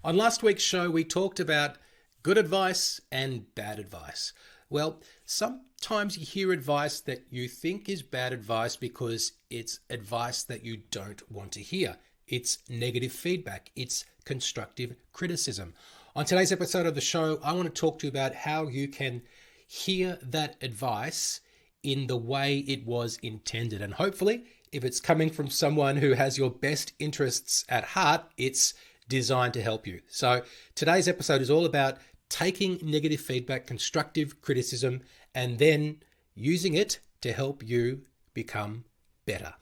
On last week's show, we talked about good advice and bad advice. Well, sometimes you hear advice that you think is bad advice because it's advice that you don't want to hear. It's negative feedback. It's constructive criticism. On today's episode of the show, I want to talk to you about how you can hear that advice in the way it was intended. And hopefully, if it's coming from someone who has your best interests at heart, it's designed to help you. So today's episode is all about taking negative feedback, constructive criticism, and then using it to help you become better.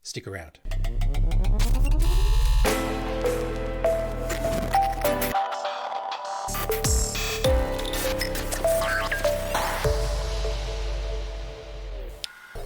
Stick around.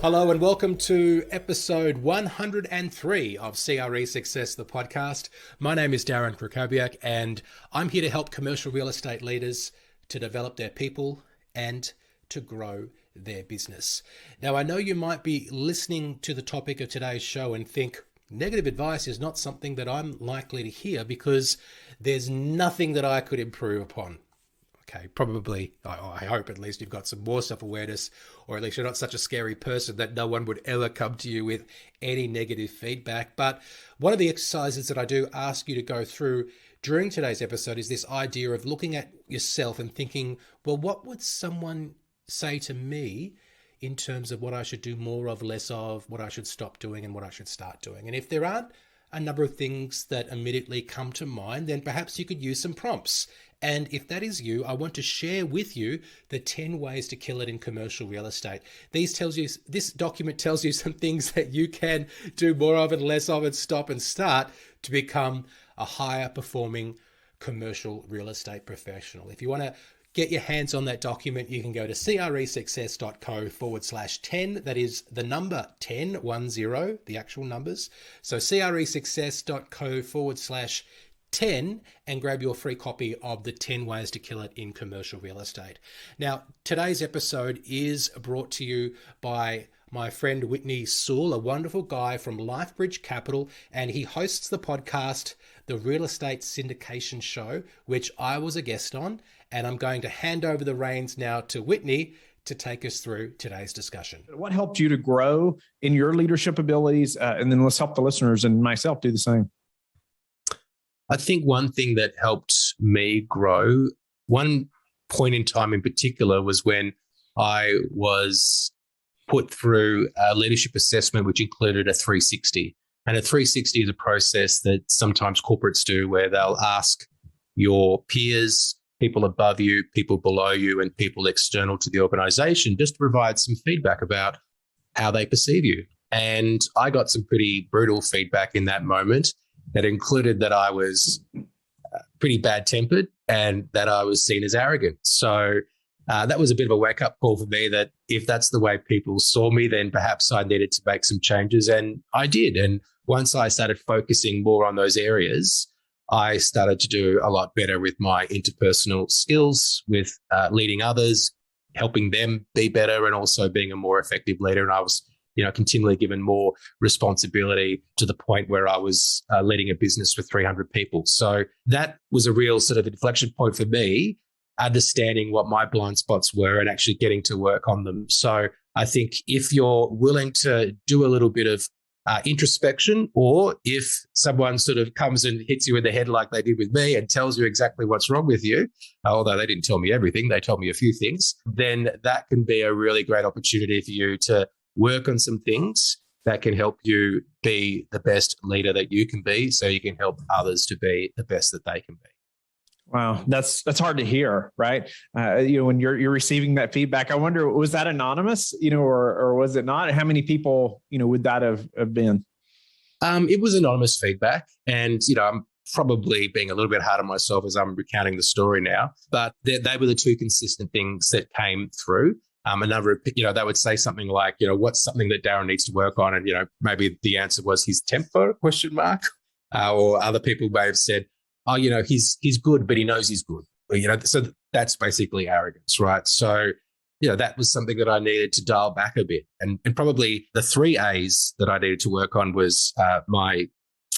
Hello and welcome to episode 103 of CRE Success, the podcast. My name is Darren Krakowiak and I'm here to help commercial real estate leaders to develop their people and to grow their business. Now, I know you might be listening to the topic of today's show and think negative advice is not something that I'm likely to hear because there's nothing that I could improve upon. Okay, probably, I hope at least you've got some more self-awareness, or at least you're not such a scary person that no one would ever come to you with any negative feedback. But one of the exercises that I do ask you to go through during today's episode is this idea of looking at yourself and thinking, well, what would someone say to me in terms of what I should do more of, less of, what I should stop doing and what I should start doing? And if there aren't a number of things that immediately come to mind, then perhaps you could use some prompts. And if that is you, I want to share with you the 10 ways to kill it in commercial real estate. This document tells you some things that you can do more of and less of and stop and start to become a higher performing commercial real estate professional. If you want to get your hands on that document, you can go to cresuccess.co/10. That is the number 10, the actual numbers. So cresuccess.co/10 and grab your free copy of the 10 ways to kill it in commercial real estate. Now, today's episode is brought to you by my friend Whitney Sewell, a wonderful guy from LifeBridge Capital, and he hosts the podcast, the Real Estate Syndication Show, which I was a guest on, and I'm going to hand over the reins now to Whitney to take us through today's discussion. What helped you to grow in your leadership abilities? And then let's help the listeners and myself do the same. I think one thing that helped me grow, one point in time in particular, was when I was put through a leadership assessment, which included a 360. And a 360 is a process that sometimes corporates do where they'll ask your peers, people above you, people below you, and people external to the organization just to provide some feedback about how they perceive you. And I got some pretty brutal feedback in that moment that included that I was pretty bad-tempered and that I was seen as arrogant. So that was a bit of a wake-up call for me that if that's the way people saw me, then perhaps I needed to make some changes, and I did. And once I started focusing more on those areas, I started to do a lot better with my interpersonal skills, with leading others, helping them be better, and also being a more effective leader. And I was continually given more responsibility to the point where I was leading a business with 300 people. So that was a real sort of inflection point for me, understanding what my blind spots were and actually getting to work on them. So I think if you're willing to do a little bit of introspection, or if someone sort of comes and hits you in the head like they did with me and tells you exactly what's wrong with you, although they didn't tell me everything, they told me a few things, then that can be a really great opportunity for you to work on some things that can help you be the best leader that you can be, so you can help others to be the best that they can be. Wow, that's hard to hear, right? When you're receiving that feedback, I wonder, was that anonymous, or was it not? How many people, would that have been? It was anonymous feedback, and I'm probably being a little bit hard on myself as I'm recounting the story now, but they were the two consistent things that came through. A number of, they would say something like, what's something that Darren needs to work on? And, maybe the answer was his temper, ? Or other people may have said, oh, he's good, but he knows he's good. So that's basically arrogance, right? So, that was something that I needed to dial back a bit. And probably the 3 A's that I needed to work on was my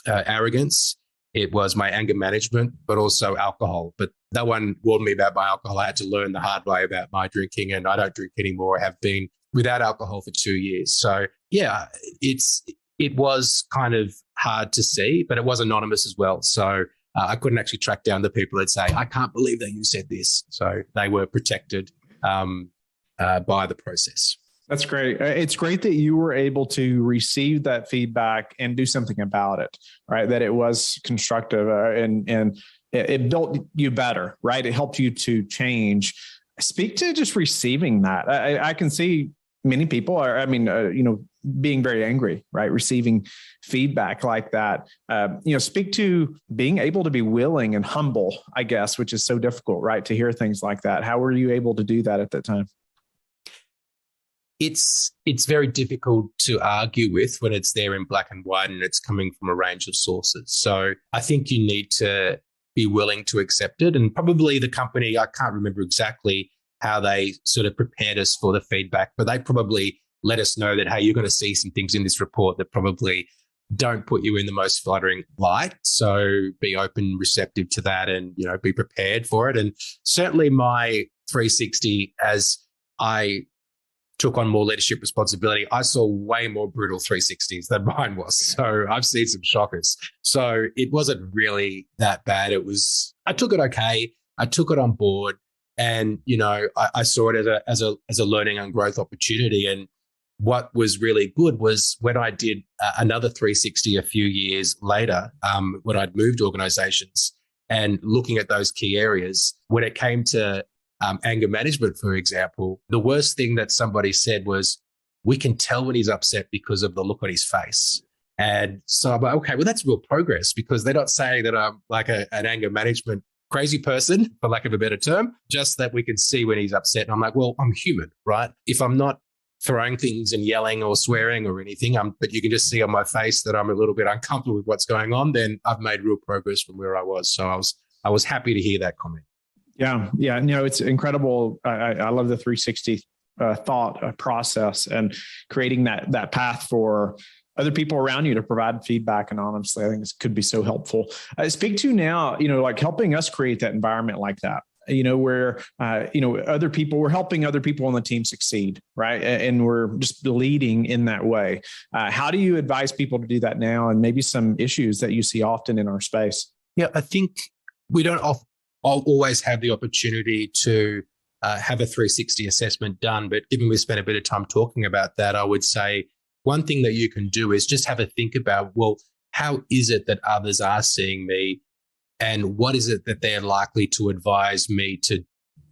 arrogance, It was my anger management, but also alcohol. But no one warned me about my alcohol. I had to learn the hard way about my drinking, and I don't drink anymore. I have been without alcohol for 2 years. So yeah, it was kind of hard to see, but it was anonymous as well. So I couldn't actually track down the people that say, I can't believe that you said this. So they were protected by the process. That's great. It's great that you were able to receive that feedback and do something about it, right? That it was constructive and it built you better, right? It helped you to change. Speak to just receiving that. I can see many people are, being very angry, right? Receiving feedback like that. Speak to being able to be willing and humble, I guess, which is so difficult, right? To hear things like that. How were you able to do that at that time? It's very difficult to argue with when it's there in black and white and it's coming from a range of sources. So I think you need to be willing to accept it. And probably the company, I can't remember exactly how they sort of prepared us for the feedback, but they probably let us know that, hey, you're going to see some things in this report that probably don't put you in the most flattering light. So be open, receptive to that, and, be prepared for it. And certainly my 360, as I took on more leadership responsibility, I saw way more brutal 360s than mine was. So I've seen some shockers. So it wasn't really that bad. I took it okay. I took it on board, and, I saw it as a learning and growth opportunity. And what was really good was when I did another 360 a few years later, when I'd moved organizations and looking at those key areas, when it came to anger management, for example, the worst thing that somebody said was, we can tell when he's upset because of the look on his face. And so I'm like, okay, well, that's real progress, because they're not saying that I'm like an anger management crazy person, for lack of a better term, just that we can see when he's upset. And I'm like, well, I'm human, right? If I'm not throwing things and yelling or swearing or anything, but you can just see on my face that I'm a little bit uncomfortable with what's going on, then I've made real progress from where I was. So I was happy to hear that comment. Yeah. It's incredible. I love the 360 thought process and creating that path for other people around you to provide feedback anonymously. I think this could be so helpful. Speak to now, like helping us create that environment like that, where, other people, we're helping other people on the team succeed, right? And we're just leading in that way. How do you advise people to do that now, and maybe some issues that you see often in our space? Yeah, I think we don't always have the opportunity to have a 360 assessment done. But given we spent a bit of time talking about that, I would say one thing that you can do is just have a think about, well, how is it that others are seeing me? And what is it that they're likely to advise me to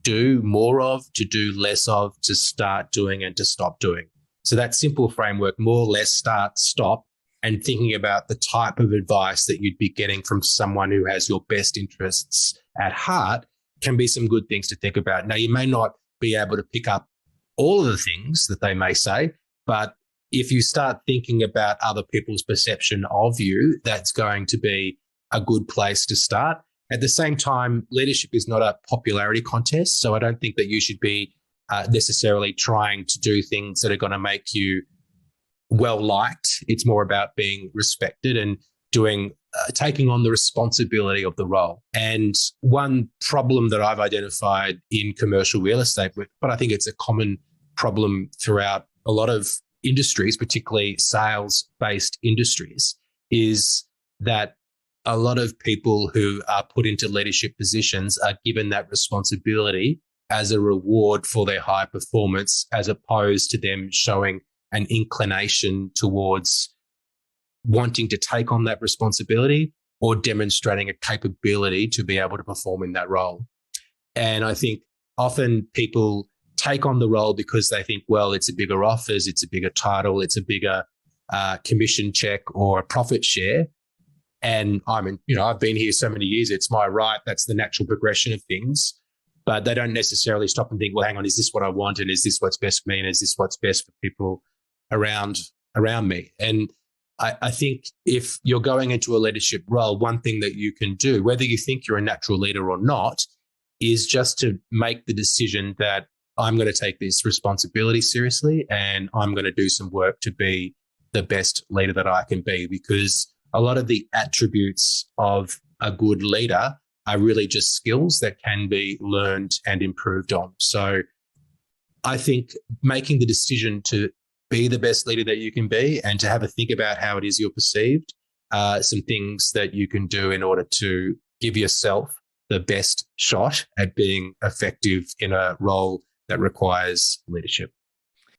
do more of, to do less of, to start doing and to stop doing? So that simple framework, more, less, start, stop, and thinking about the type of advice that you'd be getting from someone who has your best interests at heart can be some good things to think about. Now, you may not be able to pick up all of the things that they may say, but if you start thinking about other people's perception of you, that's going to be a good place to start. At the same time, leadership is not a popularity contest. So I don't think that you should be necessarily trying to do things that are going to make you well liked. It's more about being respected and taking on the responsibility of the role. And one problem that I've identified in commercial real estate, but I think it's a common problem throughout a lot of industries, particularly sales-based industries, is that a lot of people who are put into leadership positions are given that responsibility as a reward for their high performance, as opposed to them showing an inclination towards wanting to take on that responsibility or demonstrating a capability to be able to perform in that role. And I think often people take on the role because they think, well, it's a bigger offers, it's a bigger title, it's a bigger commission check or a profit share. And I've been here so many years, it's my right, that's the natural progression of things. But they don't necessarily stop and think, well, hang on, is this what I want? And is this what's best for me? And is this what's best for people around me? And I think if you're going into a leadership role, one thing that you can do, whether you think you're a natural leader or not, is just to make the decision that I'm going to take this responsibility seriously and I'm going to do some work to be the best leader that I can be. Because a lot of the attributes of a good leader are really just skills that can be learned and improved on. So I think making the decision to be the best leader that you can be and to have a think about how it is you're perceived, some things that you can do in order to give yourself the best shot at being effective in a role that requires leadership.